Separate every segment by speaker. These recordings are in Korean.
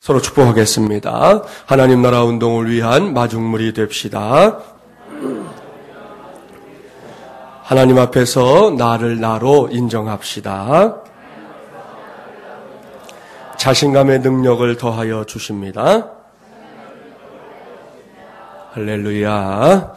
Speaker 1: 서로 축복하겠습니다. 하나님 나라 운동을 위한 마중물이 됩시다. 하나님 앞에서 나를 나로 인정합시다. 자신감의 능력을 더하여 주십니다. 할렐루야.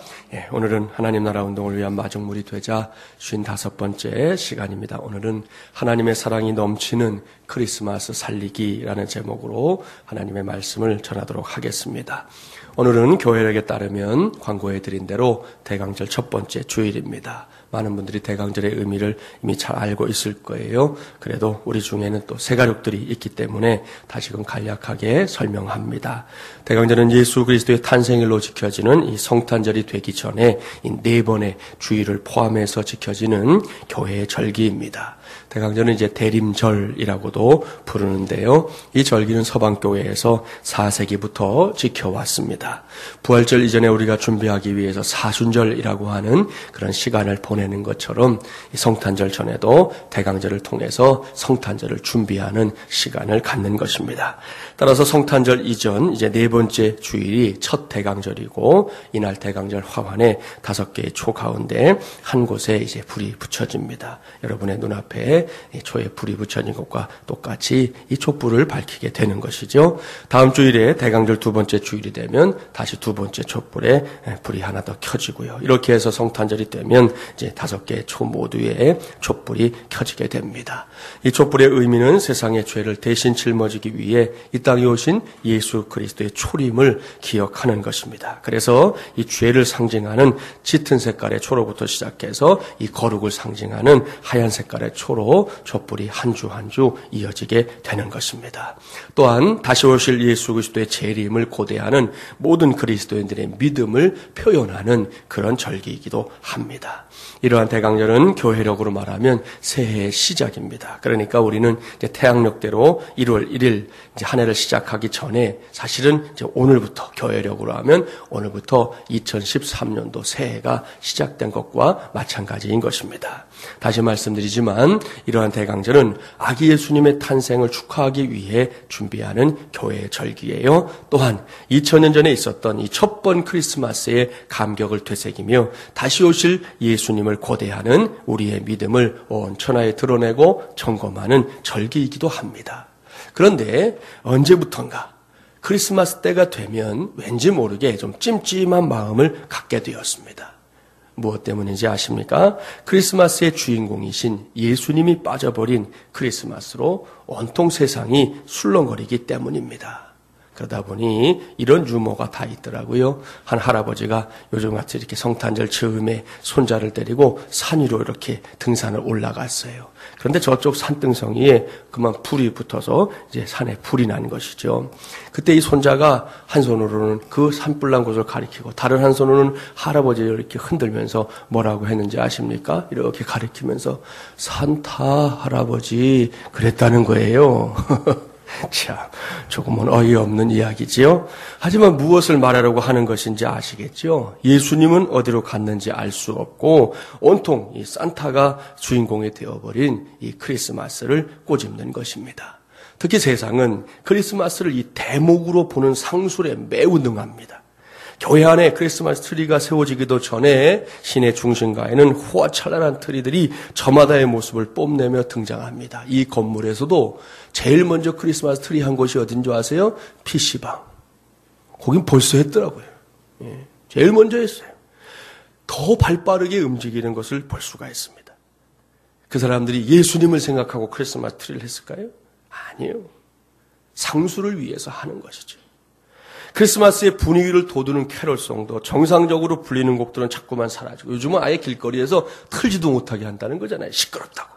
Speaker 1: 오늘은 하나님 나라 운동을 위한 마중물이 되자 55번째 시간입니다. 오늘은 하나님의 사랑이 넘치는 크리스마스 살리기라는 제목으로 하나님의 말씀을 전하도록 하겠습니다. 오늘은 교회력에 따르면 광고해 드린 대로 대강절 첫 번째 주일입니다. 많은 분들이 대강절의 의미를 이미 잘 알고 있을 거예요. 그래도 우리 중에는 또 새가족들이 있기 때문에 다시금 간략하게 설명합니다. 대강절은 예수 그리스도의 탄생일로 지켜지는 이 성탄절이 되기 전에 이 4번의 주일을 포함해서 지켜지는 교회의 절기입니다. 대강절은 이제 대림절이라고도 부르는데요. 이 절기는 서방교회에서 4세기부터 지켜왔습니다. 부활절 이전에 우리가 준비하기 위해서 사순절이라고 하는 그런 시간을 보내는 것처럼 이 성탄절 전에도 대강절을 통해서 성탄절을 준비하는 시간을 갖는 것입니다. 따라서 성탄절 이전 이제 4번째 주일이 첫 대강절이고 이날 대강절 화환에 5개의 초 가운데 한 곳에 이제 불이 붙여집니다. 여러분의 눈앞에 초에 불이 붙여진 것과 똑같이 이 촛불을 밝히게 되는 것이죠. 다음 주일에 대강절 2번째 주일이 되면 다시 2번째 촛불에 불이 하나 더 켜지고요. 이렇게 해서 성탄절이 되면 이제 5개의 초 모두에 촛불이 켜지게 됩니다. 이 촛불의 의미는 세상의 죄를 대신 짊어지기 위해 이 땅에 오신 예수 그리스도의 초림을 기억하는 것입니다. 그래서 이 죄를 상징하는 짙은 색깔의 초로부터 시작해서 이 거룩을 상징하는 하얀 색깔의 초로 촛불이 한 주 한 주 이어지게 되는 것입니다. 또한 다시 오실 예수 그리스도의 재림을 고대하는 모든 그리스도인들의 믿음을 표현하는 그런 절기이기도 합니다. 이러한 대강절은 교회력으로 말하면 새해의 시작입니다. 그러니까 우리는 이제 태양력대로 1월 1일 이제 한 해를 시작하기 전에 사실은 이제 오늘부터 교회력으로 하면 오늘부터 2013년도 새해가 시작된 것과 마찬가지인 것입니다. 다시 말씀드리지만 이러한 대강절은 아기 예수님의 탄생을 축하하기 위해 준비하는 교회의 절기예요. 또한 2000년 전에 있었던 이 첫 번 크리스마스의 감격을 되새기며 다시 오실 예수님을 고대하는 우리의 믿음을 온 천하에 드러내고 점검하는 절기이기도 합니다. 그런데 언제부턴가 크리스마스 때가 되면 왠지 모르게 좀 찜찜한 마음을 갖게 되었습니다. 무엇 때문인지 아십니까? 크리스마스의 주인공이신 예수님이 빠져버린 크리스마스로 온통 세상이 술렁거리기 때문입니다. 그러다 보니 이런 유머가 다 있더라고요. 한 할아버지가 요즘같이 이렇게 성탄절 즈음에 손자를 데리고 산 위로 이렇게 등산을 올라갔어요. 그런데 저쪽 산등성이에 그만 불이 붙어서 이제 산에 불이 난 것이죠. 그때 이 손자가 한 손으로는 그 산불 난 곳을 가리키고 다른 한 손으로는 할아버지를 이렇게 흔들면서 뭐라고 했는지 아십니까? 이렇게 가리키면서 산타 할아버지 그랬다는 거예요. 참, 조금은 어이없는 이야기지요. 하지만 무엇을 말하려고 하는 것인지 아시겠죠? 예수님은 어디로 갔는지 알 수 없고 온통 이 산타가 주인공이 되어버린 이 크리스마스를 꼬집는 것입니다. 특히 세상은 크리스마스를 이 대목으로 보는 상술에 매우 능합니다. 교회 안에 크리스마스 트리가 세워지기도 전에 시내 중심가에는 호화찬란한 트리들이 저마다의 모습을 뽐내며 등장합니다. 이 건물에서도 제일 먼저 크리스마스 트리 한 곳이 어딘 줄 아세요? PC방. 거긴 벌써 했더라고요. 제일 먼저 했어요. 더 발빠르게 움직이는 것을 볼 수가 있습니다. 그 사람들이 예수님을 생각하고 크리스마스 트리를 했을까요? 아니에요. 상수를 위해서 하는 것이죠. 크리스마스의 분위기를 돋우는 캐럴송도 정상적으로 불리는 곡들은 자꾸만 사라지고 요즘은 아예 길거리에서 틀지도 못하게 한다는 거잖아요. 시끄럽다고.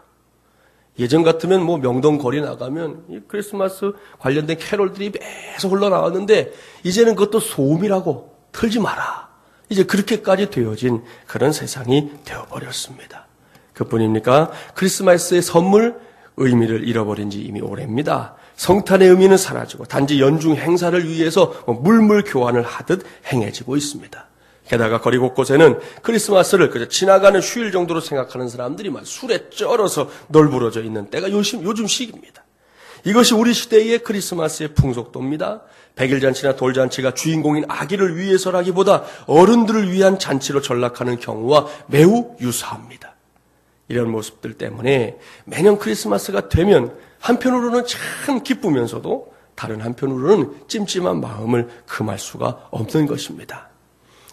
Speaker 1: 예전 같으면 뭐 명동 거리 나가면 이 크리스마스 관련된 캐럴들이 계속 흘러나왔는데 이제는 그것도 소음이라고 틀지 마라. 이제 그렇게까지 되어진 그런 세상이 되어버렸습니다. 그뿐입니까? 크리스마스의 선물 의미를 잃어버린 지 이미 오래입니다. 성탄의 의미는 사라지고 단지 연중 행사를 위해서 물물 교환을 하듯 행해지고 있습니다. 게다가 거리 곳곳에는 크리스마스를 그저 지나가는 휴일 정도로 생각하는 사람들이 막 술에 쩔어서 널브러져 있는 때가 요즘 시기입니다. 이것이 우리 시대의 크리스마스의 풍속도입니다. 백일잔치나 돌잔치가 주인공인 아기를 위해서라기보다 어른들을 위한 잔치로 전락하는 경우와 매우 유사합니다. 이런 모습들 때문에 매년 크리스마스가 되면 한편으로는 참 기쁘면서도 다른 한편으로는 찜찜한 마음을 금할 수가 없는 것입니다.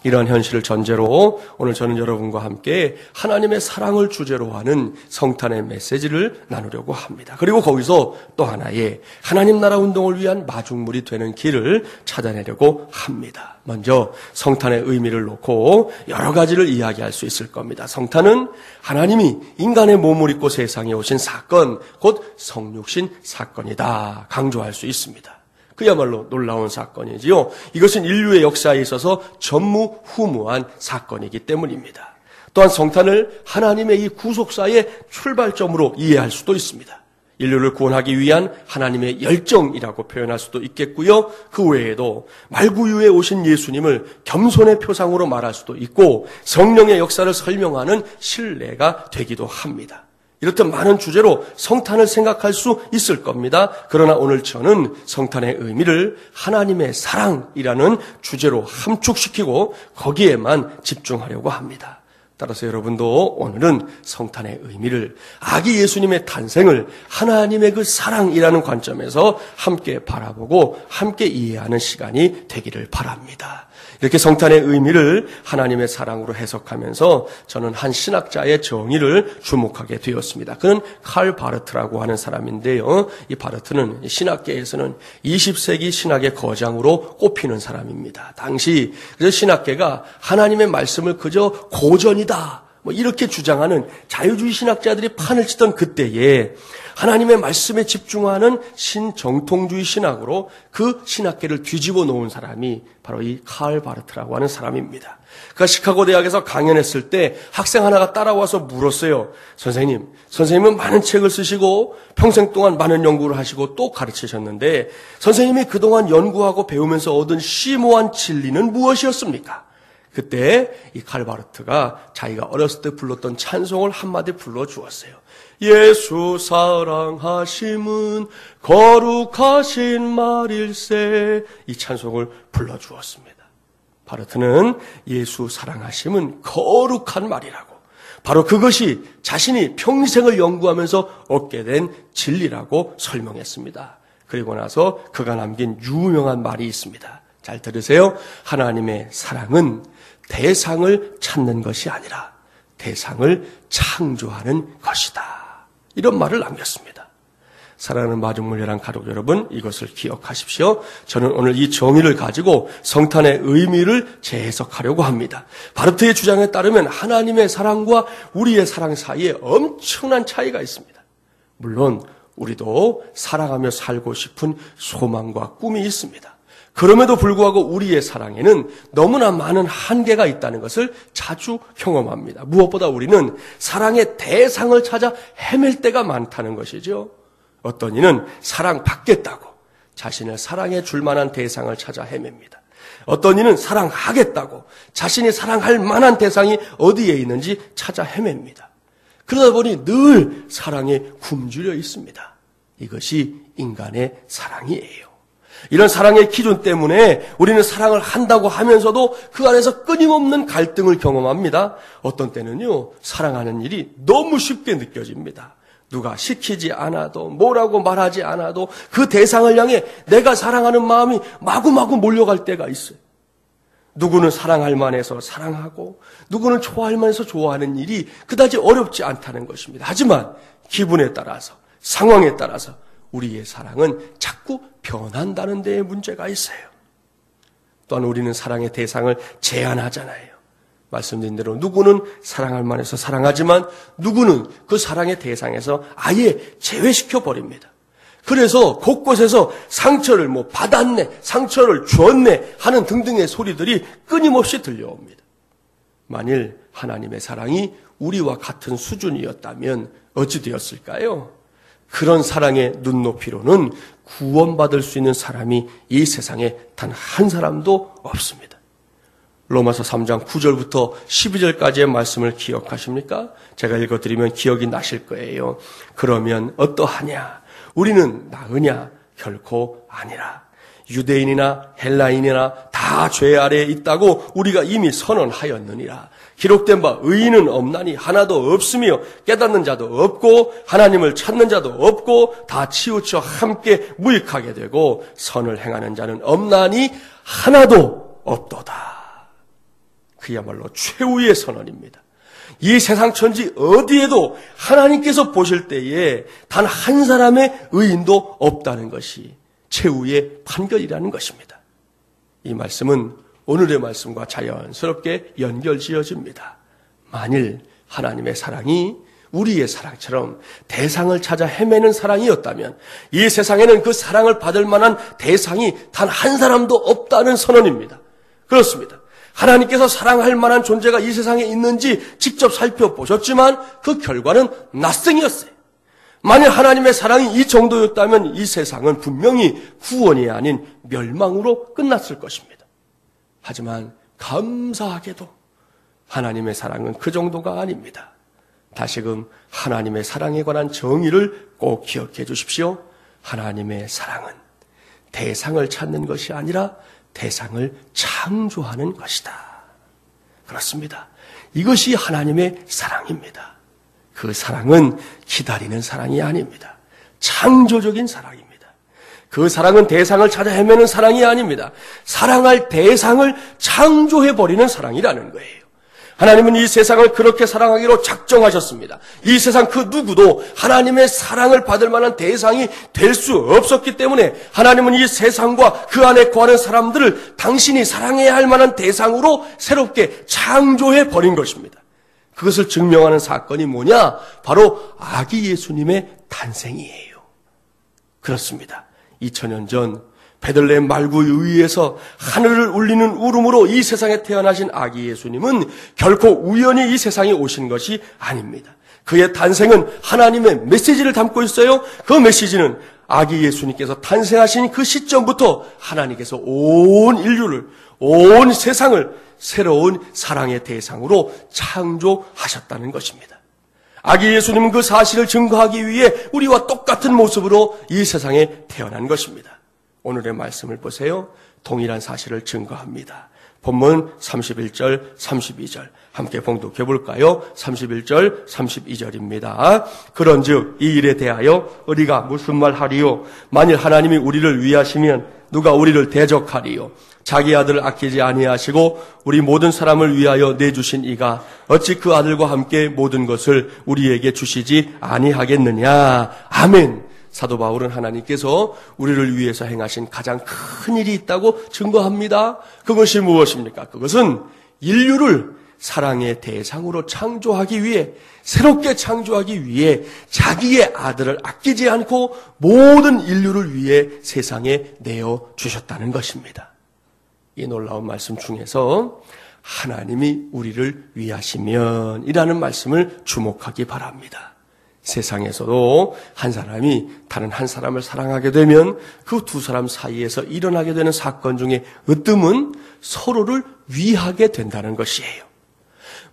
Speaker 1: 이러한 현실을 전제로 오늘 저는 여러분과 함께 하나님의 사랑을 주제로 하는 성탄의 메시지를 나누려고 합니다. 그리고 거기서 또 하나의 하나님 나라 운동을 위한 마중물이 되는 길을 찾아내려고 합니다. 먼저 성탄의 의미를 놓고 여러 가지를 이야기할 수 있을 겁니다. 성탄은 하나님이 인간의 몸을 입고 세상에 오신 사건, 곧 성육신 사건이다 강조할 수 있습니다. 그야말로 놀라운 사건이지요. 이것은 인류의 역사에 있어서 전무후무한 사건이기 때문입니다. 또한 성탄을 하나님의 이 구속사의 출발점으로 이해할 수도 있습니다. 인류를 구원하기 위한 하나님의 열정이라고 표현할 수도 있겠고요. 그 외에도 말구유에 오신 예수님을 겸손의 표상으로 말할 수도 있고 성령의 역사를 설명하는 신뢰가 되기도 합니다. 이렇듯 많은 주제로 성탄을 생각할 수 있을 겁니다. 그러나 오늘 저는 성탄의 의미를 하나님의 사랑이라는 주제로 함축시키고 거기에만 집중하려고 합니다. 따라서 여러분도 오늘은 성탄의 의미를, 아기 예수님의 탄생을 하나님의 그 사랑이라는 관점에서 함께 바라보고 함께 이해하는 시간이 되기를 바랍니다. 이렇게 성탄의 의미를 하나님의 사랑으로 해석하면서 저는 한 신학자의 정의를 주목하게 되었습니다. 그는 칼 바르트라고 하는 사람인데요. 이 바르트는 신학계에서는 20세기 신학의 거장으로 꼽히는 사람입니다. 당시 그래서 신학계가 하나님의 말씀을 그저 고전이다 이렇게 주장하는 자유주의 신학자들이 판을 치던 그때에 하나님의 말씀에 집중하는 신정통주의 신학으로 그 신학계를 뒤집어 놓은 사람이 바로 이 칼 바르트라고 하는 사람입니다. 그가 시카고 대학에서 강연했을 때 학생 하나가 따라와서 물었어요. 선생님은 많은 책을 쓰시고 평생 동안 많은 연구를 하시고 또 가르치셨는데 선생님이 그동안 연구하고 배우면서 얻은 심오한 진리는 무엇이었습니까? 그때 이 칼 바르트가 자기가 어렸을 때 불렀던 찬송을 한마디 불러주었어요. 예수 사랑하심은 거룩하신 말일세. 이 찬송을 불러주었습니다. 바르트는 예수 사랑하심은 거룩한 말이라고, 바로 그것이 자신이 평생을 연구하면서 얻게 된 진리라고 설명했습니다. 그리고 나서 그가 남긴 유명한 말이 있습니다. 잘 들으세요. 하나님의 사랑은 대상을 찾는 것이 아니라 대상을 창조하는 것이다. 이런 말을 남겼습니다. 사랑하는 마중물회랑 가족 여러분, 이것을 기억하십시오. 저는 오늘 이 정의를 가지고 성탄의 의미를 재해석하려고 합니다. 바르트의 주장에 따르면 하나님의 사랑과 우리의 사랑 사이에 엄청난 차이가 있습니다. 물론 우리도 사랑하며 살고 싶은 소망과 꿈이 있습니다. 그럼에도 불구하고 우리의 사랑에는 너무나 많은 한계가 있다는 것을 자주 경험합니다. 무엇보다 우리는 사랑의 대상을 찾아 헤맬 때가 많다는 것이죠. 어떤 이는 사랑받겠다고 자신을 사랑해 줄 만한 대상을 찾아 헤맵니다. 어떤 이는 사랑하겠다고 자신이 사랑할 만한 대상이 어디에 있는지 찾아 헤맵니다. 그러다 보니 늘 사랑에 굶주려 있습니다. 이것이 인간의 사랑이에요. 이런 사랑의 기준 때문에 우리는 사랑을 한다고 하면서도 그 안에서 끊임없는 갈등을 경험합니다. 어떤 때는요, 사랑하는 일이 너무 쉽게 느껴집니다. 누가 시키지 않아도, 뭐라고 말하지 않아도 그 대상을 향해 내가 사랑하는 마음이 마구마구 몰려갈 때가 있어요. 누구는 사랑할 만해서 사랑하고 누구는 좋아할 만해서 좋아하는 일이 그다지 어렵지 않다는 것입니다. 하지만 기분에 따라서, 상황에 따라서 우리의 사랑은 자꾸 변한다는 데에 문제가 있어요. 또한 우리는 사랑의 대상을 제한하잖아요. 말씀드린 대로 누구는 사랑할 만해서 사랑하지만 누구는 그 사랑의 대상에서 아예 제외시켜 버립니다. 그래서 곳곳에서 상처를 받았네, 상처를 주었네 하는 등등의 소리들이 끊임없이 들려옵니다. 만일 하나님의 사랑이 우리와 같은 수준이었다면 어찌 되었을까요? 그런 사랑의 눈높이로는 구원받을 수 있는 사람이 이 세상에 단 한 사람도 없습니다. 로마서 3장 9절부터 12절까지의 말씀을 기억하십니까? 제가 읽어드리면 기억이 나실 거예요. 그러면 어떠하냐? 우리는 나으냐? 결코 아니라. 유대인이나 헬라인이나 다 죄 아래에 있다고 우리가 이미 선언하였느니라. 기록된 바 의인은 없나니 하나도 없으며 깨닫는 자도 없고 하나님을 찾는 자도 없고 다 치우쳐 함께 무익하게 되고 선을 행하는 자는 없나니 하나도 없도다. 그야말로 최후의 선언입니다. 이 세상 천지 어디에도 하나님께서 보실 때에 단 한 사람의 의인도 없다는 것이 최후의 판결이라는 것입니다. 이 말씀은 오늘의 말씀과 자연스럽게 연결지어집니다. 만일 하나님의 사랑이 우리의 사랑처럼 대상을 찾아 헤매는 사랑이었다면 이 세상에는 그 사랑을 받을 만한 대상이 단 한 사람도 없다는 선언입니다. 그렇습니다. 하나님께서 사랑할 만한 존재가 이 세상에 있는지 직접 살펴보셨지만 그 결과는 nothing이었어요. 만일 하나님의 사랑이 이 정도였다면 이 세상은 분명히 구원이 아닌 멸망으로 끝났을 것입니다. 하지만 감사하게도 하나님의 사랑은 그 정도가 아닙니다. 다시금 하나님의 사랑에 관한 정의를 꼭 기억해 주십시오. 하나님의 사랑은 대상을 찾는 것이 아니라 대상을 창조하는 것이다. 그렇습니다. 이것이 하나님의 사랑입니다. 그 사랑은 기다리는 사랑이 아닙니다. 창조적인 사랑입니다. 그 사랑은 대상을 찾아 헤매는 사랑이 아닙니다. 사랑할 대상을 창조해버리는 사랑이라는 거예요. 하나님은 이 세상을 그렇게 사랑하기로 작정하셨습니다. 이 세상 그 누구도 하나님의 사랑을 받을 만한 대상이 될 수 없었기 때문에 하나님은 이 세상과 그 안에 거하는 사람들을 당신이 사랑해야 할 만한 대상으로 새롭게 창조해버린 것입니다. 그것을 증명하는 사건이 뭐냐? 바로 아기 예수님의 탄생이에요. 그렇습니다. 2000년 전 베들레헴 말구에 의해서 하늘을 울리는 울음으로 이 세상에 태어나신 아기 예수님은 결코 우연히 이 세상에 오신 것이 아닙니다. 그의 탄생은 하나님의 메시지를 담고 있어요. 그 메시지는 아기 예수님께서 탄생하신 그 시점부터 하나님께서 온 인류를, 온 세상을 새로운 사랑의 대상으로 창조하셨다는 것입니다. 아기 예수님은 그 사실을 증거하기 위해 우리와 똑같은 모습으로 이 세상에 태어난 것입니다. 오늘의 말씀을 보세요. 동일한 사실을 증거합니다. 본문 31절, 32절 함께 봉독해 볼까요? 31절, 32절입니다. 그런즉 이 일에 대하여 우리가 무슨 말 하리요? 만일 하나님이 우리를 위하시면 누가 우리를 대적하리요? 자기 아들을 아끼지 아니하시고 우리 모든 사람을 위하여 내주신 이가 어찌 그 아들과 함께 모든 것을 우리에게 주시지 아니하겠느냐? 아멘. 사도 바울은 하나님께서 우리를 위해서 행하신 가장 큰 일이 있다고 증거합니다. 그것이 무엇입니까? 그것은 인류를 사랑의 대상으로 창조하기 위해, 새롭게 창조하기 위해 자기의 아들을 아끼지 않고 모든 인류를 위해 세상에 내어주셨다는 것입니다. 이 놀라운 말씀 중에서 하나님이 우리를 위하시면 이라는 말씀을 주목하기 바랍니다. 세상에서도 한 사람이 다른 한 사람을 사랑하게 되면 그 두 사람 사이에서 일어나게 되는 사건 중에 으뜸은 서로를 위하게 된다는 것이에요.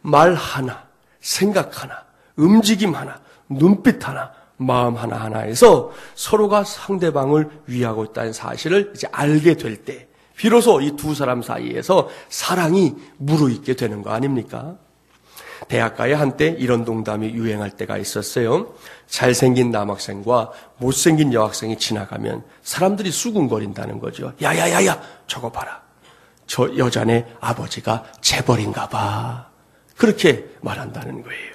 Speaker 1: 말 하나, 생각 하나, 움직임 하나, 눈빛 하나, 마음 하나하나에서 서로가 상대방을 위하고 있다는 사실을 이제 알게 될 때 비로소 이 두 사람 사이에서 사랑이 무르익게 되는 거 아닙니까? 대학가에 한때 이런 농담이 유행할 때가 있었어요. 잘생긴 남학생과 못생긴 여학생이 지나가면 사람들이 수군거린다는 거죠. 야야야야, 저거 봐라. 저 여자네 아버지가 재벌인가 봐. 그렇게 말한다는 거예요.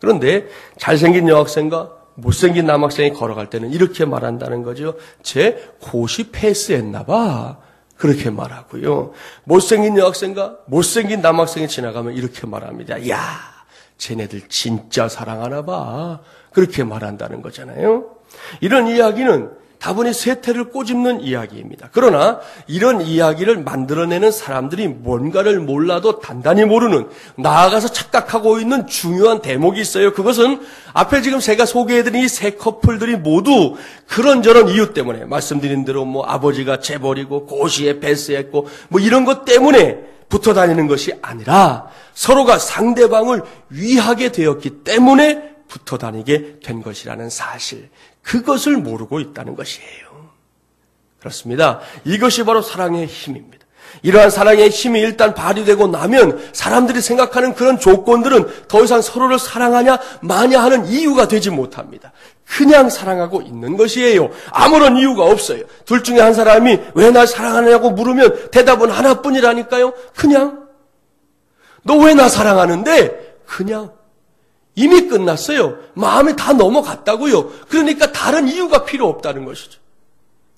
Speaker 1: 그런데 잘생긴 여학생과 못생긴 남학생이 걸어갈 때는 이렇게 말한다는 거죠. 쟤 고시 패스했나 봐. 그렇게 말하고요. 못생긴 여학생과 못생긴 남학생이 지나가면 이렇게 말합니다. 야, 쟤네들 진짜 사랑하나 봐. 그렇게 말한다는 거잖아요. 이런 이야기는 다분히 세태를 꼬집는 이야기입니다. 그러나 이런 이야기를 만들어내는 사람들이 뭔가를 몰라도 단단히 모르는, 나아가서 착각하고 있는 중요한 대목이 있어요. 그것은 앞에 지금 제가 소개해드린 이 세 커플들이 모두 그런저런 이유 때문에, 말씀드린 대로 뭐 아버지가 재벌이고 고시에 패스했고 뭐 이런 것 때문에 붙어 다니는 것이 아니라 서로가 상대방을 위하게 되었기 때문에 붙어 다니게 된 것이라는 사실, 그것을 모르고 있다는 것이에요. 그렇습니다. 이것이 바로 사랑의 힘입니다. 이러한 사랑의 힘이 일단 발휘되고 나면 사람들이 생각하는 그런 조건들은 더 이상 서로를 사랑하냐 마냐 하는 이유가 되지 못합니다. 그냥 사랑하고 있는 것이에요. 아무런 이유가 없어요. 둘 중에 한 사람이 왜 날 사랑하느냐고 물으면 대답은 하나뿐이라니까요. 그냥. 너 왜 나 사랑하는데? 그냥. 이미 끝났어요. 마음이 다 넘어갔다고요. 그러니까 다른 이유가 필요 없다는 것이죠.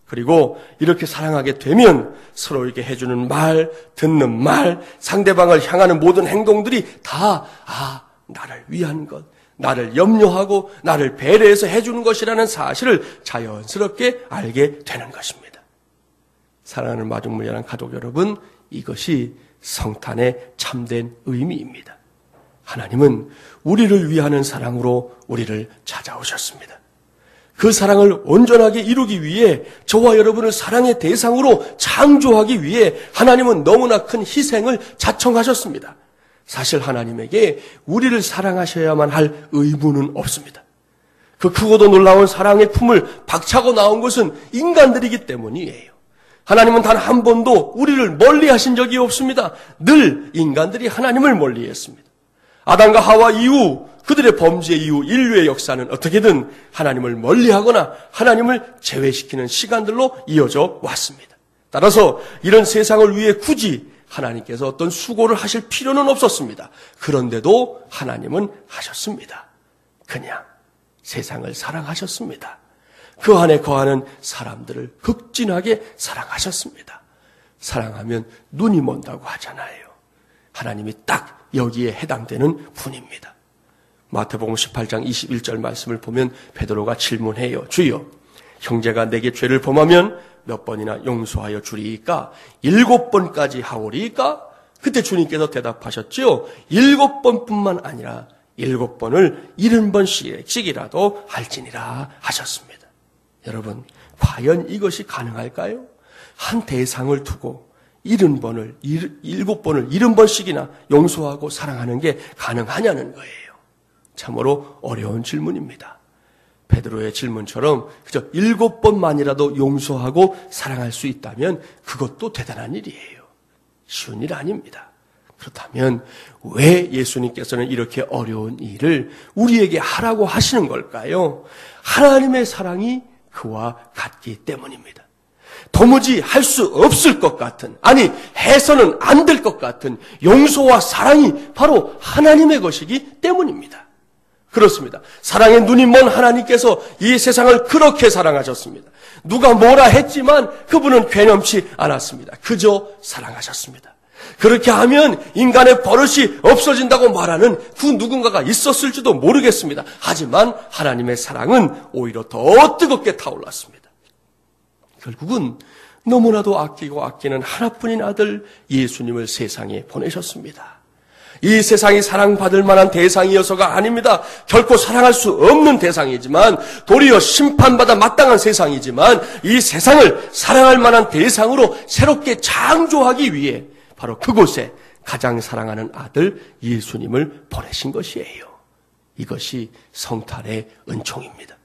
Speaker 1: 그리고 이렇게 사랑하게 되면 서로에게 해주는 말, 듣는 말, 상대방을 향하는 모든 행동들이 다 나를 위한 것, 나를 염려하고 나를 배려해서 해주는 것이라는 사실을 자연스럽게 알게 되는 것입니다. 사랑하는 마중물이라는 가족 여러분, 이것이 성탄의 참된 의미입니다. 하나님은 우리를 위하는 사랑으로 우리를 찾아오셨습니다. 그 사랑을 온전하게 이루기 위해 저와 여러분을 사랑의 대상으로 창조하기 위해 하나님은 너무나 큰 희생을 자청하셨습니다. 사실 하나님에게 우리를 사랑하셔야만 할 의무는 없습니다. 그 크고도 놀라운 사랑의 품을 박차고 나온 것은 인간들이기 때문이에요. 하나님은 단 한 번도 우리를 멀리하신 적이 없습니다. 늘 인간들이 하나님을 멀리했습니다. 아담과 하와 이후 그들의 범죄 이후 인류의 역사는 어떻게든 하나님을 멀리하거나 하나님을 제외시키는 시간들로 이어져 왔습니다. 따라서 이런 세상을 위해 굳이 하나님께서 어떤 수고를 하실 필요는 없었습니다. 그런데도 하나님은 하셨습니다. 그냥 세상을 사랑하셨습니다. 그 안에 거하는 사람들을 극진하게 사랑하셨습니다. 사랑하면 눈이 먼다고 하잖아요. 하나님이 딱 여기에 해당되는 분입니다. 마태복음 18장 21절 말씀을 보면 베드로가 질문해요. 주여, 형제가 내게 죄를 범하면 몇 번이나 용서하여 주리이까? 7번까지 하오리이까? 그때 주님께서 대답하셨죠. 7번뿐만 아니라 7번을 70번씩이라도 할지니라 하셨습니다. 여러분, 과연 이것이 가능할까요? 한 대상을 두고 7번을 70번씩이나 용서하고 사랑하는 게 가능하냐는 거예요. 참으로 어려운 질문입니다. 베드로의 질문처럼 그저 7번만이라도 용서하고 사랑할 수 있다면 그것도 대단한 일이에요. 쉬운 일 아닙니다. 그렇다면 왜 예수님께서는 이렇게 어려운 일을 우리에게 하라고 하시는 걸까요? 하나님의 사랑이 그와 같기 때문입니다. 도무지 할 수 없을 것 같은, 아니 해서는 안 될 것 같은 용서와 사랑이 바로 하나님의 것이기 때문입니다. 그렇습니다. 사랑의 눈이 먼 하나님께서 이 세상을 그렇게 사랑하셨습니다. 누가 뭐라 했지만 그분은 괴념치 않았습니다. 그저 사랑하셨습니다. 그렇게 하면 인간의 버릇이 없어진다고 말하는 그 누군가가 있었을지도 모르겠습니다. 하지만 하나님의 사랑은 오히려 더 뜨겁게 타올랐습니다. 결국은 너무나도 아끼고 아끼는 하나뿐인 아들 예수님을 세상에 보내셨습니다. 이 세상이 사랑받을 만한 대상이어서가 아닙니다. 결코 사랑할 수 없는 대상이지만 도리어 심판받아 마땅한 세상이지만 이 세상을 사랑할 만한 대상으로 새롭게 창조하기 위해 바로 그곳에 가장 사랑하는 아들 예수님을 보내신 것이에요. 이것이 성탄의 은총입니다.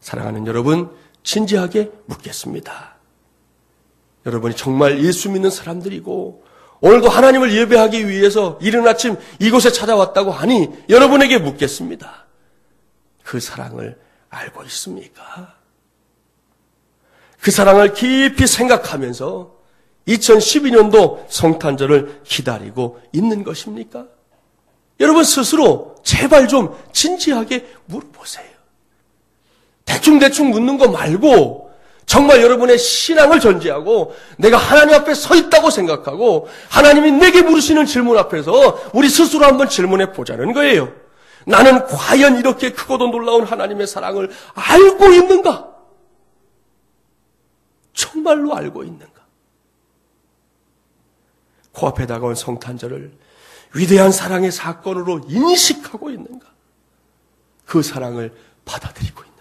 Speaker 1: 사랑하는 여러분, 진지하게 묻겠습니다. 여러분이 정말 예수 믿는 사람들이고 오늘도 하나님을 예배하기 위해서 이른 아침 이곳에 찾아왔다고 하니 여러분에게 묻겠습니다. 그 사랑을 알고 있습니까? 그 사랑을 깊이 생각하면서 2012년도 성탄절을 기다리고 있는 것입니까? 여러분 스스로 제발 좀 진지하게 물어보세요. 대충대충 묻는 거 말고 정말 여러분의 신앙을 전제하고 내가 하나님 앞에 서 있다고 생각하고 하나님이 내게 물으시는 질문 앞에서 우리 스스로 한번 질문해 보자는 거예요. 나는 과연 이렇게 크고도 놀라운 하나님의 사랑을 알고 있는가? 정말로 알고 있는가? 코앞에 다가온 성탄절을 위대한 사랑의 사건으로 인식하고 있는가? 그 사랑을 받아들이고 있는가?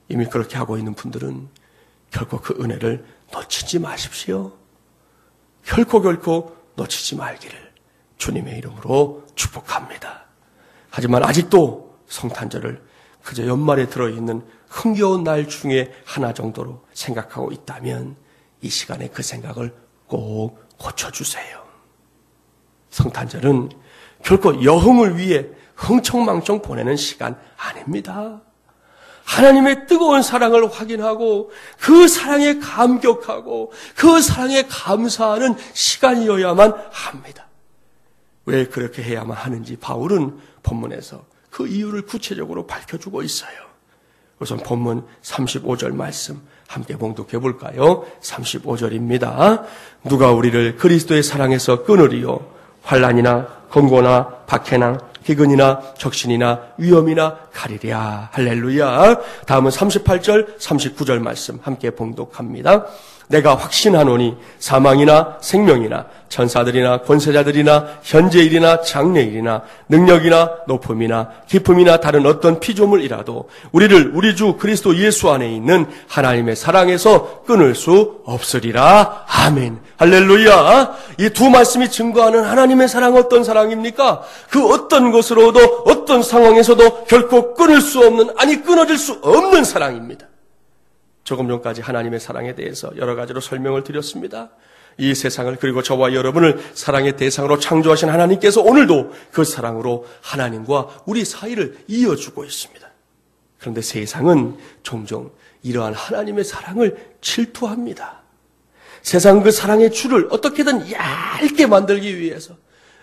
Speaker 1: 이미 그렇게 하고 있는 분들은 결코 그 은혜를 놓치지 마십시오. 결코 놓치지 말기를 주님의 이름으로 축복합니다. 하지만 아직도 성탄절을 그저 연말에 들어있는 흥겨운 날 중에 하나 정도로 생각하고 있다면 이 시간에 그 생각을 꼭 고쳐주세요. 성탄절은 결코 여흥을 위해 흥청망청 보내는 시간 아닙니다. 하나님의 뜨거운 사랑을 확인하고 그 사랑에 감격하고 그 사랑에 감사하는 시간이어야만 합니다. 왜 그렇게 해야만 하는지 바울은 본문에서 그 이유를 구체적으로 밝혀주고 있어요. 우선 본문 35절 말씀 함께 봉독해 볼까요? 35절입니다. 누가 우리를 그리스도의 사랑에서 끊으리요? 환난이나 권고나 박해나 기근이나 적신이나 위험이나 가리랴. 할렐루야. 다음은 38절, 39절 말씀 함께 봉독합니다. 내가 확신하노니 사망이나 생명이나 천사들이나 권세자들이나 현재일이나 장래일이나 능력이나 높음이나 깊음이나 다른 어떤 피조물이라도 우리를 우리 주 그리스도 예수 안에 있는 하나님의 사랑에서 끊을 수 없으리라. 아멘. 할렐루야. 이 두 말씀이 증거하는 하나님의 사랑 어떤 사랑입니까? 그 어떤 것으로도 어떤 상황에서도 결코 끊을 수 없는, 아니 끊어질 수 없는 사랑입니다. 조금 전까지 하나님의 사랑에 대해서 여러 가지로 설명을 드렸습니다. 이 세상을 그리고 저와 여러분을 사랑의 대상으로 창조하신 하나님께서 오늘도 그 사랑으로 하나님과 우리 사이를 이어주고 있습니다. 그런데 세상은 종종 이러한 하나님의 사랑을 질투합니다. 세상은 그 사랑의 줄을 어떻게든 얇게 만들기 위해서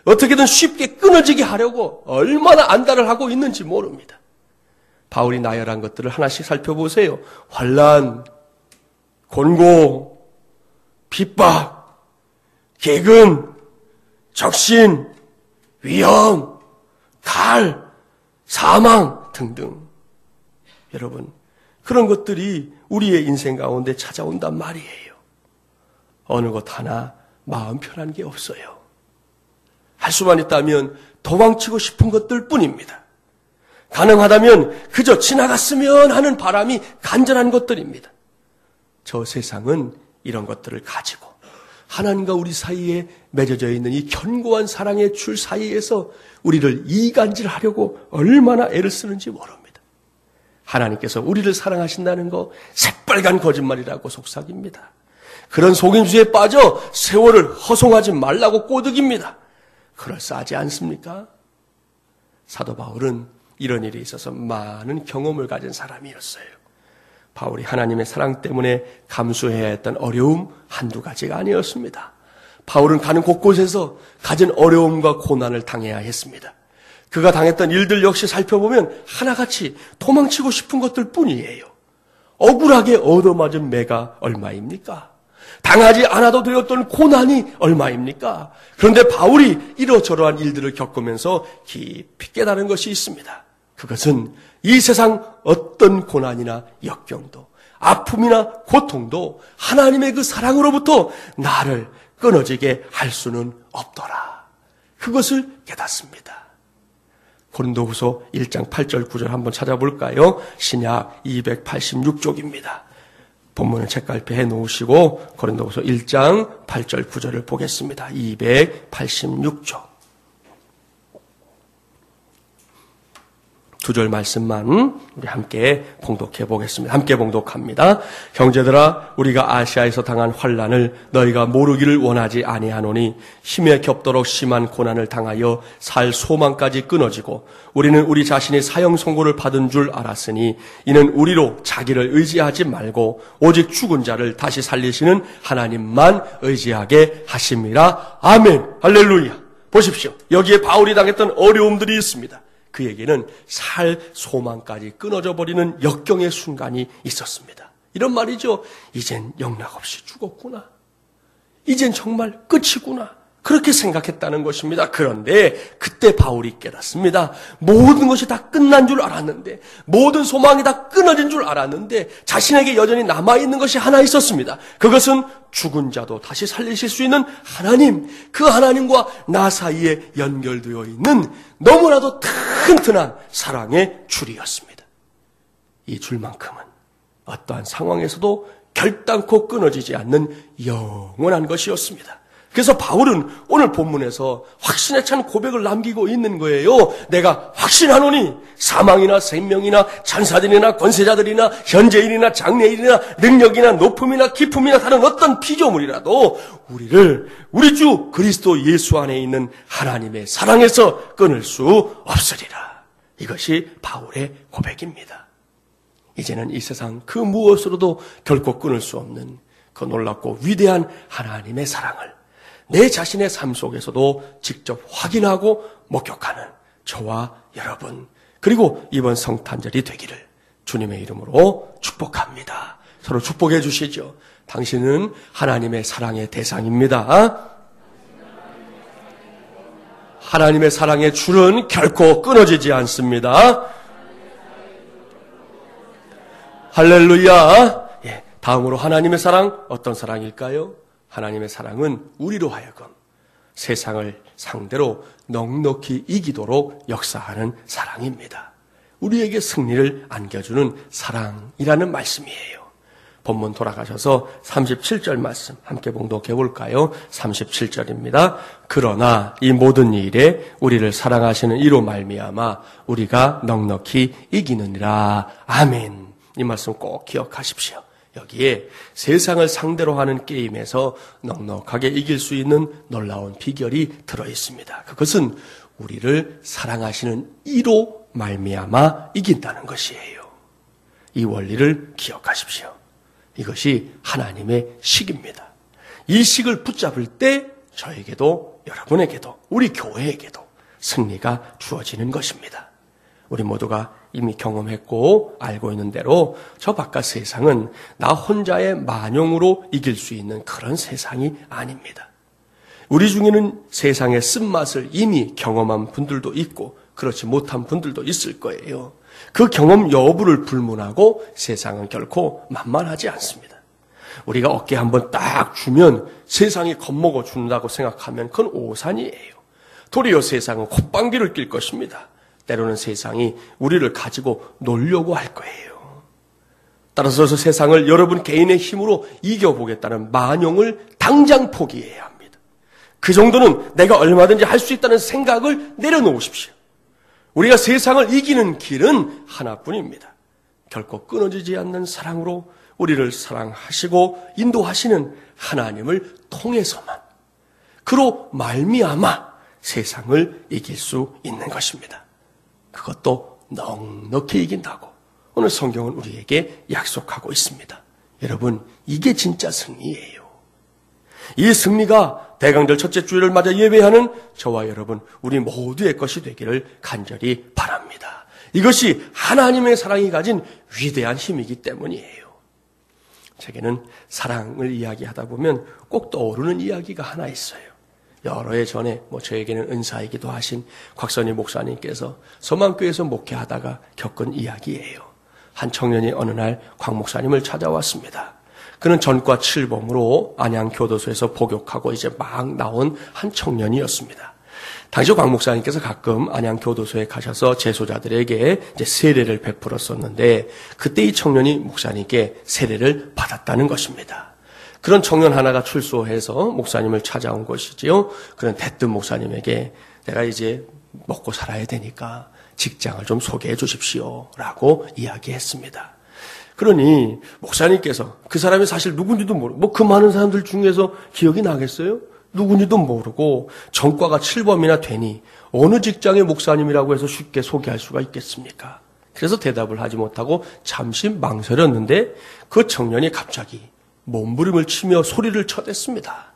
Speaker 1: 어떻게든 쉽게 끊어지게 하려고 얼마나 안달을 하고 있는지 모릅니다. 바울이 나열한 것들을 하나씩 살펴보세요. 환난, 곤고, 핍박, 기근, 적신, 위험, 칼, 사망 등등. 여러분, 그런 것들이 우리의 인생 가운데 찾아온단 말이에요. 어느 것 하나 마음 편한 게 없어요. 할 수만 있다면 도망치고 싶은 것들 뿐입니다. 가능하다면 그저 지나갔으면 하는 바람이 간절한 것들입니다. 저 세상은 이런 것들을 가지고 하나님과 우리 사이에 맺어져 있는 이 견고한 사랑의 줄 사이에서 우리를 이간질하려고 얼마나 애를 쓰는지 모릅니다. 하나님께서 우리를 사랑하신다는 거 새빨간 거짓말이라고 속삭입니다. 그런 속임수에 빠져 세월을 허송하지 말라고 꼬드깁니다. 그럴싸하지 않습니까? 사도 바울은 이런 일이 있어서 많은 경험을 가진 사람이었어요. 바울이 하나님의 사랑 때문에 감수해야 했던 어려움 한두 가지가 아니었습니다. 바울은 가는 곳곳에서 가진 어려움과 고난을 당해야 했습니다. 그가 당했던 일들 역시 살펴보면 하나같이 도망치고 싶은 것들 뿐이에요. 억울하게 얻어맞은 매가 얼마입니까? 당하지 않아도 되었던 고난이 얼마입니까? 그런데 바울이 이러저러한 일들을 겪으면서 깊이 깨달은 것이 있습니다. 그것은 이 세상 어떤 고난이나 역경도, 아픔이나 고통도 하나님의 그 사랑으로부터 나를 끊어지게 할 수는 없더라. 그것을 깨닫습니다. 고린도후서 1장 8절 9절 한번 찾아볼까요? 신약 286쪽입니다. 본문을 책갈피 해놓으시고 고린도후서 1장 8절 9절을 보겠습니다. 286쪽. 두 절 말씀만 우리 함께 봉독해 보겠습니다. 함께 봉독합니다. 형제들아, 우리가 아시아에서 당한 환난을 너희가 모르기를 원하지 아니하노니 힘에 겹도록 심한 고난을 당하여 살 소망까지 끊어지고 우리는 우리 자신이 사형 선고를 받은 줄 알았으니 이는 우리로 자기를 의지하지 말고 오직 죽은 자를 다시 살리시는 하나님만 의지하게 하심이라. 아멘. 할렐루야. 보십시오. 여기에 바울이 당했던 어려움들이 있습니다. 그에게는 살 소망까지 끊어져 버리는 역경의 순간이 있었습니다. 이런 말이죠. 이젠 영락없이 죽었구나. 이젠 정말 끝이구나. 그렇게 생각했다는 것입니다. 그런데 그때 바울이 깨닫습니다. 모든 것이 다 끝난 줄 알았는데, 모든 소망이 다 끊어진 줄 알았는데 자신에게 여전히 남아있는 것이 하나 있었습니다. 그것은 죽은 자도 다시 살리실 수 있는 하나님, 그 하나님과 나 사이에 연결되어 있는 너무나도 튼튼한 사랑의 줄이었습니다. 이 줄만큼은 어떠한 상황에서도 결단코 끊어지지 않는 영원한 것이었습니다. 그래서 바울은 오늘 본문에서 확신에 찬 고백을 남기고 있는 거예요. 내가 확신하노니 사망이나 생명이나 천사들이나 권세자들이나 현재일이나 장래일이나 능력이나 높음이나 깊음이나 다른 어떤 피조물이라도 우리를 우리 주 그리스도 예수 안에 있는 하나님의 사랑에서 끊을 수 없으리라. 이것이 바울의 고백입니다. 이제는 이 세상 그 무엇으로도 결코 끊을 수 없는 그 놀랍고 위대한 하나님의 사랑을 내 자신의 삶 속에서도 직접 확인하고 목격하는 저와 여러분, 그리고 이번 성탄절이 되기를 주님의 이름으로 축복합니다. 서로 축복해 주시죠. 당신은 하나님의 사랑의 대상입니다. 하나님의 사랑의 줄은 결코 끊어지지 않습니다. 할렐루야. 다음으로 하나님의 사랑, 어떤 사랑일까요? 하나님의 사랑은 우리로 하여금 세상을 상대로 넉넉히 이기도록 역사하는 사랑입니다. 우리에게 승리를 안겨주는 사랑이라는 말씀이에요. 본문 돌아가셔서 37절 말씀 함께 봉독해 볼까요? 37절입니다. 그러나 이 모든 일에 우리를 사랑하시는 이로 말미암아 우리가 넉넉히 이기느니라. 아멘. 이 말씀 꼭 기억하십시오. 여기에 세상을 상대로 하는 게임에서 넉넉하게 이길 수 있는 놀라운 비결이 들어있습니다. 그것은 우리를 사랑하시는 이로 말미암아 이긴다는 것이에요. 이 원리를 기억하십시오. 이것이 하나님의 식입니다. 이 식을 붙잡을 때 저에게도 여러분에게도 우리 교회에게도 승리가 주어지는 것입니다. 우리 모두가 이미 경험했고 알고 있는 대로 저 바깥 세상은 나 혼자의 만용으로 이길 수 있는 그런 세상이 아닙니다. 우리 중에는 세상의 쓴맛을 이미 경험한 분들도 있고 그렇지 못한 분들도 있을 거예요. 그 경험 여부를 불문하고 세상은 결코 만만하지 않습니다. 우리가 어깨 한번 딱 주면 세상이 겁먹어 준다고 생각하면 그건 오산이에요. 도리어 세상은 콧방귀를 낄 것입니다. 때로는 세상이 우리를 가지고 놀려고 할 거예요. 따라서 세상을 여러분 개인의 힘으로 이겨보겠다는 만용을 당장 포기해야 합니다. 그 정도는 내가 얼마든지 할 수 있다는 생각을 내려놓으십시오. 우리가 세상을 이기는 길은 하나뿐입니다. 결코 끊어지지 않는 사랑으로 우리를 사랑하시고 인도하시는 하나님을 통해서만, 그로 말미암아 세상을 이길 수 있는 것입니다. 그것도 넉넉히 이긴다고 오늘 성경은 우리에게 약속하고 있습니다. 여러분, 이게 진짜 승리예요. 이 승리가 대강절 첫째 주일을 맞아 예배하는 저와 여러분, 우리 모두의 것이 되기를 간절히 바랍니다. 이것이 하나님의 사랑이 가진 위대한 힘이기 때문이에요. 제게는 사랑을 이야기하다 보면 꼭 떠오르는 이야기가 하나 있어요. 여러 해 전에 저에게는 은사이기도 하신 곽선희 목사님께서 서만교회에서 목회하다가 겪은 이야기예요. 한 청년이 어느 날 곽 목사님을 찾아왔습니다. 그는 전과 7범으로 안양교도소에서 복역하고 이제 막 나온 한 청년이었습니다. 당시 곽 목사님께서 가끔 안양교도소에 가셔서 재소자들에게 이제 세례를 베풀었었는데 그때 이 청년이 목사님께 세례를 받았다는 것입니다. 그런 청년 하나가 출소해서 목사님을 찾아온 것이지요. 그런 대뜸 목사님에게 내가 이제 먹고 살아야 되니까 직장을 좀 소개해 주십시오 라고 이야기했습니다. 그러니 목사님께서 그 사람이 사실 누군지도 모르고 그 많은 사람들 중에서 기억이 나겠어요? 누군지도 모르고 전과가 7범이나 되니 어느 직장의 목사님이라고 해서 쉽게 소개할 수가 있겠습니까? 그래서 대답을 하지 못하고 잠시 망설였는데 그 청년이 갑자기 몸부림을 치며 소리를 쳐댔습니다.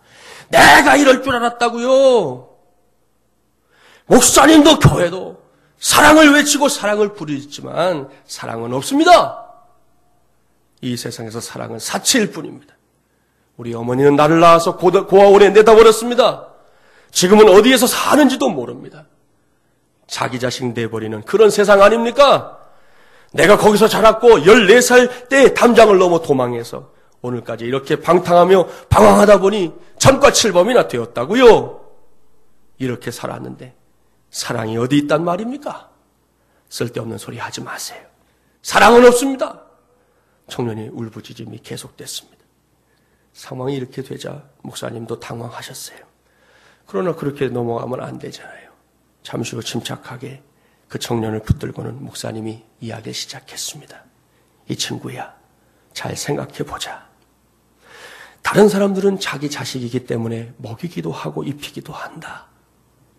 Speaker 1: 내가 이럴 줄 알았다고요. 목사님도 교회도 사랑을 외치고 사랑을 부르지만 사랑은 없습니다. 이 세상에서 사랑은 사치일 뿐입니다. 우리 어머니는 나를 낳아서 고아원에 내다버렸습니다. 지금은 어디에서 사는지도 모릅니다. 자기 자식 내버리는 그런 세상 아닙니까? 내가 거기서 자랐고 14살 때 담장을 넘어 도망해서 오늘까지 이렇게 방탕하며 방황하다 보니 전과 7범이나 되었다고요. 이렇게 살았는데 사랑이 어디 있단 말입니까? 쓸데없는 소리 하지 마세요. 사랑은 없습니다. 청년의 울부짖음이 계속됐습니다. 상황이 이렇게 되자 목사님도 당황하셨어요. 그러나 그렇게 넘어가면 안 되잖아요. 잠시 후 침착하게 그 청년을 붙들고는 목사님이 이야기를 시작했습니다. 이 친구야, 잘 생각해보자. 다른 사람들은 자기 자식이기 때문에 먹이기도 하고 입히기도 한다.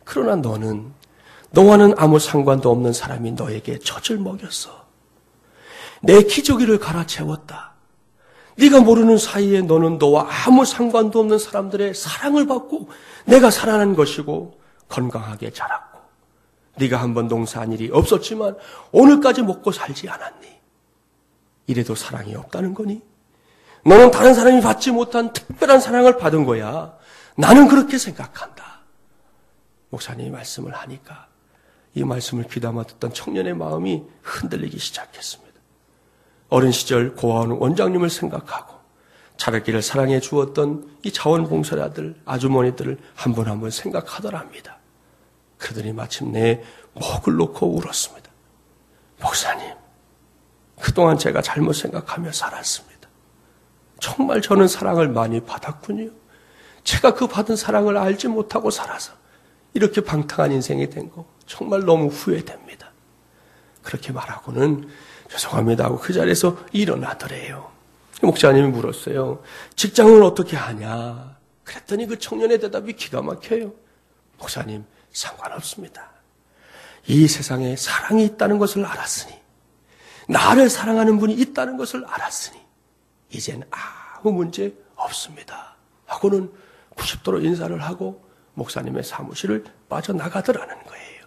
Speaker 1: 그러나 너와는 아무 상관도 없는 사람이 너에게 젖을 먹였어. 내 기저귀를 갈아채웠다. 네가 모르는 사이에 너는 너와 아무 상관도 없는 사람들의 사랑을 받고 내가 살아난 것이고 건강하게 자랐고 네가 한번 농사한 일이 없었지만 오늘까지 먹고 살지 않았니? 이래도 사랑이 없다는 거니? 너는 다른 사람이 받지 못한 특별한 사랑을 받은 거야. 나는 그렇게 생각한다. 목사님이 말씀을 하니까 이 말씀을 귀담아 듣던 청년의 마음이 흔들리기 시작했습니다. 어린 시절 고아원 원장님을 생각하고 자라기를 사랑해 주었던 이 자원봉사자들, 아주머니들을 한 번 한 번 생각하더랍니다. 그러더니 마침내 목을 놓고 울었습니다. 목사님, 그동안 제가 잘못 생각하며 살았습니다. 정말 저는 사랑을 많이 받았군요. 제가 그 받은 사랑을 알지 못하고 살아서 이렇게 방탕한 인생이 된 거 정말 너무 후회됩니다. 그렇게 말하고는 죄송합니다 하고 그 자리에서 일어나더래요. 목사님이 물었어요. 직장은 어떻게 하냐? 그랬더니 그 청년의 대답이 기가 막혀요. 목사님, 상관없습니다. 이 세상에 사랑이 있다는 것을 알았으니, 나를 사랑하는 분이 있다는 것을 알았으니 이젠 아무 문제 없습니다 하고는 90도로 인사를 하고 목사님의 사무실을 빠져나가더라는 거예요.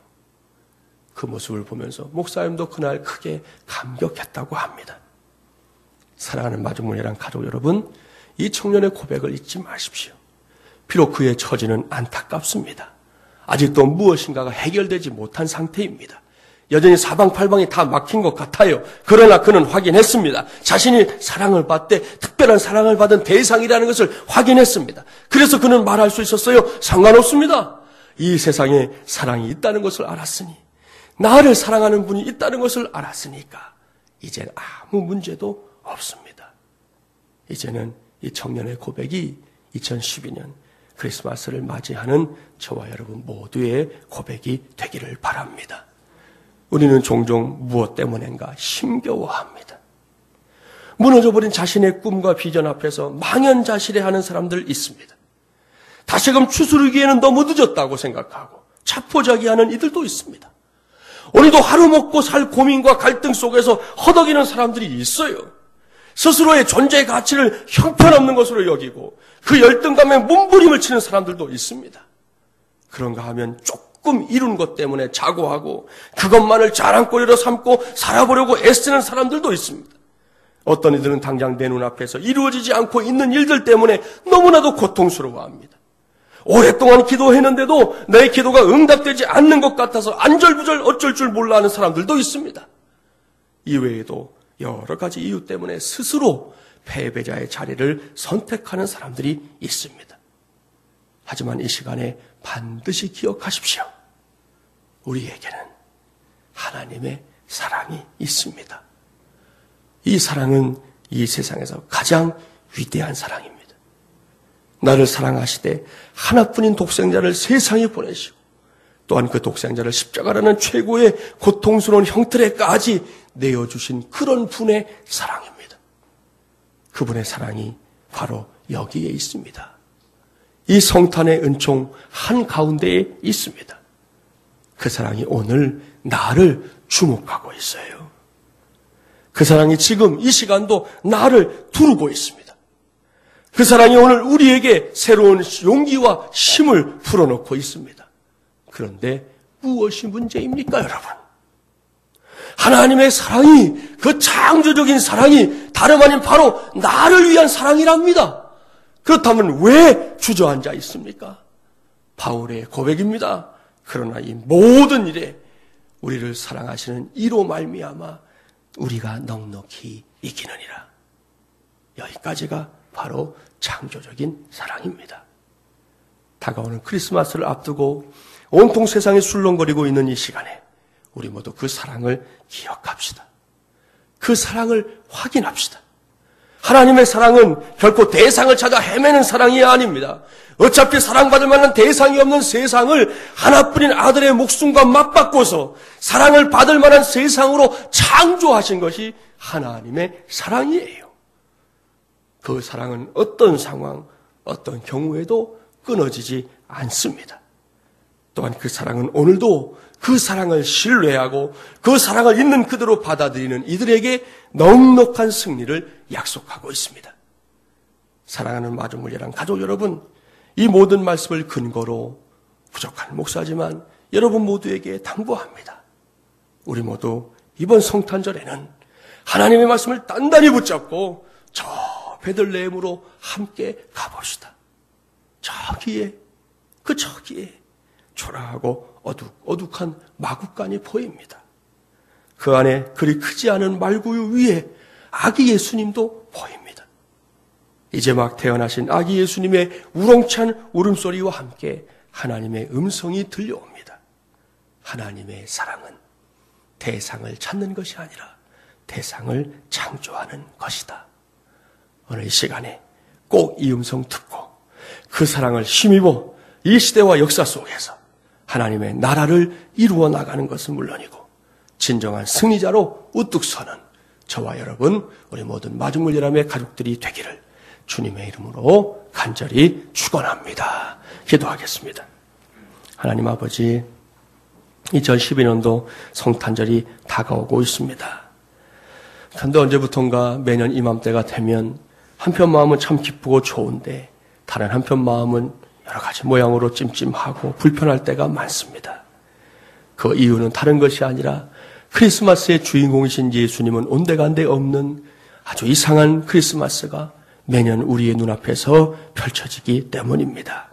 Speaker 1: 그 모습을 보면서 목사님도 그날 크게 감격했다고 합니다. 사랑하는 마중물이란 가족 여러분, 이 청년의 고백을 잊지 마십시오. 비록 그의 처지는 안타깝습니다. 아직도 무엇인가가 해결되지 못한 상태입니다. 여전히 사방팔방이 다 막힌 것 같아요. 그러나 그는 확인했습니다. 자신이 사랑을 받되 특별한 사랑을 받은 대상이라는 것을 확인했습니다. 그래서 그는 말할 수 있었어요. 상관없습니다. 이 세상에 사랑이 있다는 것을 알았으니, 나를 사랑하는 분이 있다는 것을 알았으니까 이젠 아무 문제도 없습니다. 이제는 이 청년의 고백이 2012년 크리스마스를 맞이하는 저와 여러분 모두의 고백이 되기를 바랍니다. 우리는 종종 무엇 때문인가 힘겨워합니다. 무너져버린 자신의 꿈과 비전 앞에서 망연자실해하는 사람들 있습니다. 다시금 추스르기에는 너무 늦었다고 생각하고 자포자기하는 이들도 있습니다. 오늘도 하루 먹고 살 고민과 갈등 속에서 허덕이는 사람들이 있어요. 스스로의 존재의 가치를 형편없는 것으로 여기고 그 열등감에 몸부림을 치는 사람들도 있습니다. 그런가 하면 조금 이룬 것 때문에 자고하고 그것만을 자랑거리로 삼고 살아보려고 애쓰는 사람들도 있습니다. 어떤 이들은 당장 내 눈앞에서 이루어지지 않고 있는 일들 때문에 너무나도 고통스러워합니다. 오랫동안 기도했는데도 내 기도가 응답되지 않는 것 같아서 안절부절 어쩔 줄 몰라 하는 사람들도 있습니다. 이외에도 여러 가지 이유 때문에 스스로 패배자의 자리를 선택하는 사람들이 있습니다. 하지만 이 시간에 반드시 기억하십시오. 우리에게는 하나님의 사랑이 있습니다. 이 사랑은 이 세상에서 가장 위대한 사랑입니다. 나를 사랑하시되 하나뿐인 독생자를 세상에 보내시고 또한 그 독생자를 십자가라는 최고의 고통스러운 형틀에까지 내어주신 그런 분의 사랑입니다. 그분의 사랑이 바로 여기에 있습니다. 이 성탄의 은총 한가운데에 있습니다. 그 사랑이 오늘 나를 주목하고 있어요. 그 사랑이 지금 이 시간도 나를 두르고 있습니다. 그 사랑이 오늘 우리에게 새로운 용기와 힘을 불어넣고 있습니다. 그런데 무엇이 문제입니까, 여러분? 하나님의 사랑이, 그 창조적인 사랑이 다름 아닌 바로 나를 위한 사랑이랍니다. 그렇다면 왜 주저앉아 있습니까? 바울의 고백입니다. 그러나 이 모든 일에 우리를 사랑하시는 이로 말미암아 우리가 넉넉히 이기느니라. 여기까지가 바로 창조적인 사랑입니다. 다가오는 크리스마스를 앞두고 온통 세상에 술렁거리고 있는 이 시간에 우리 모두 그 사랑을 기억합시다. 그 사랑을 확인합시다. 하나님의 사랑은 결코 대상을 찾아 헤매는 사랑이 아닙니다. 어차피 사랑받을 만한 대상이 없는 세상을 하나뿐인 아들의 목숨과 맞바꿔서 사랑을 받을 만한 세상으로 창조하신 것이 하나님의 사랑이에요. 그 사랑은 어떤 상황, 어떤 경우에도 끊어지지 않습니다. 또한 그 사랑은 오늘도 그 사랑을 신뢰하고 그 사랑을 있는 그대로 받아들이는 이들에게 넉넉한 승리를 약속하고 있습니다. 사랑하는 마중물이랑 가족 여러분, 이 모든 말씀을 근거로 부족한 목사지만 여러분 모두에게 당부합니다. 우리 모두 이번 성탄절에는 하나님의 말씀을 단단히 붙잡고 저 베들레헴으로 함께 가봅시다. 저기에 초라하고 어둑한 마구간이 보입니다. 그 안에 그리 크지 않은 말구유 위에 아기 예수님도 보입니다. 이제 막 태어나신 아기 예수님의 우렁찬 울음소리와 함께 하나님의 음성이 들려옵니다. 하나님의 사랑은 대상을 찾는 것이 아니라 대상을 창조하는 것이다. 오늘 이 시간에 꼭 이 음성 듣고 그 사랑을 힘입어 이 시대와 역사 속에서 하나님의 나라를 이루어 나가는 것은 물론이고 진정한 승리자로 우뚝 서는 저와 여러분, 우리 모든 마중물예람의 가족들이 되기를 주님의 이름으로 간절히 축원합니다. 기도하겠습니다. 하나님 아버지, 2012년도 성탄절이 다가오고 있습니다. 그런데 언제부턴가 매년 이맘때가 되면 한편 마음은 참 기쁘고 좋은데 다른 한편 마음은 여러 가지 모양으로 찜찜하고 불편할 때가 많습니다. 그 이유는 다른 것이 아니라 크리스마스의 주인공이신 예수님은 온데간데 없는 아주 이상한 크리스마스가 매년 우리의 눈앞에서 펼쳐지기 때문입니다.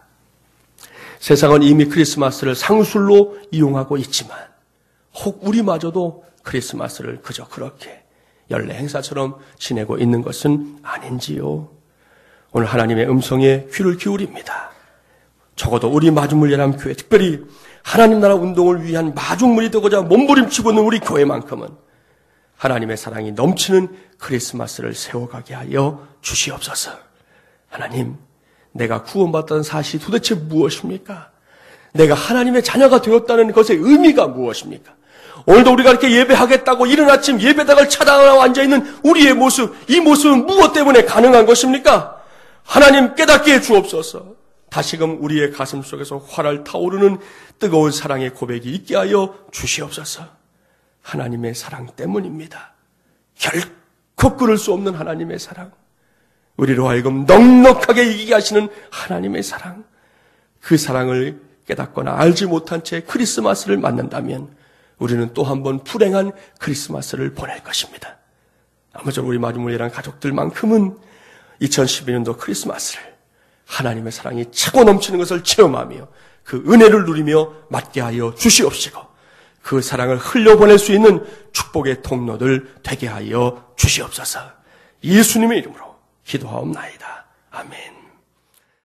Speaker 1: 세상은 이미 크리스마스를 상술로 이용하고 있지만 혹 우리마저도 크리스마스를 그저 그렇게 연례 행사처럼 지내고 있는 것은 아닌지요. 오늘 하나님의 음성에 귀를 기울입니다. 적어도 우리 마중물예람 교회, 특별히 하나님 나라 운동을 위한 마중물이 되고자 몸부림치고 있는 우리 교회만큼은 하나님의 사랑이 넘치는 크리스마스를 세워가게 하여 주시옵소서. 하나님, 내가 구원받았다는 사실이 도대체 무엇입니까? 내가 하나님의 자녀가 되었다는 것의 의미가 무엇입니까? 오늘도 우리가 이렇게 예배하겠다고 이른 아침 예배당을 찾아와 앉아있는 우리의 모습, 이 모습은 무엇 때문에 가능한 것입니까? 하나님 깨닫게 해 주옵소서. 다시금 우리의 가슴 속에서 활활 타오르는 뜨거운 사랑의 고백이 있게 하여 주시옵소서. 하나님의 사랑 때문입니다. 결코 끊을 수 없는 하나님의 사랑, 우리로 하여금 넉넉하게 이기게 하시는 하나님의 사랑, 그 사랑을 깨닫거나 알지 못한 채 크리스마스를 맞는다면 우리는 또 한 번 불행한 크리스마스를 보낼 것입니다. 아무쪼록 우리 마중물예람 가족들만큼은 2012년도 크리스마스를 하나님의 사랑이 차고 넘치는 것을 체험하며 그 은혜를 누리며 맞게 하여 주시옵시고 그 사랑을 흘려보낼 수 있는 축복의 통로들 되게 하여 주시옵소서. 예수님의 이름으로 기도하옵나이다. 아멘.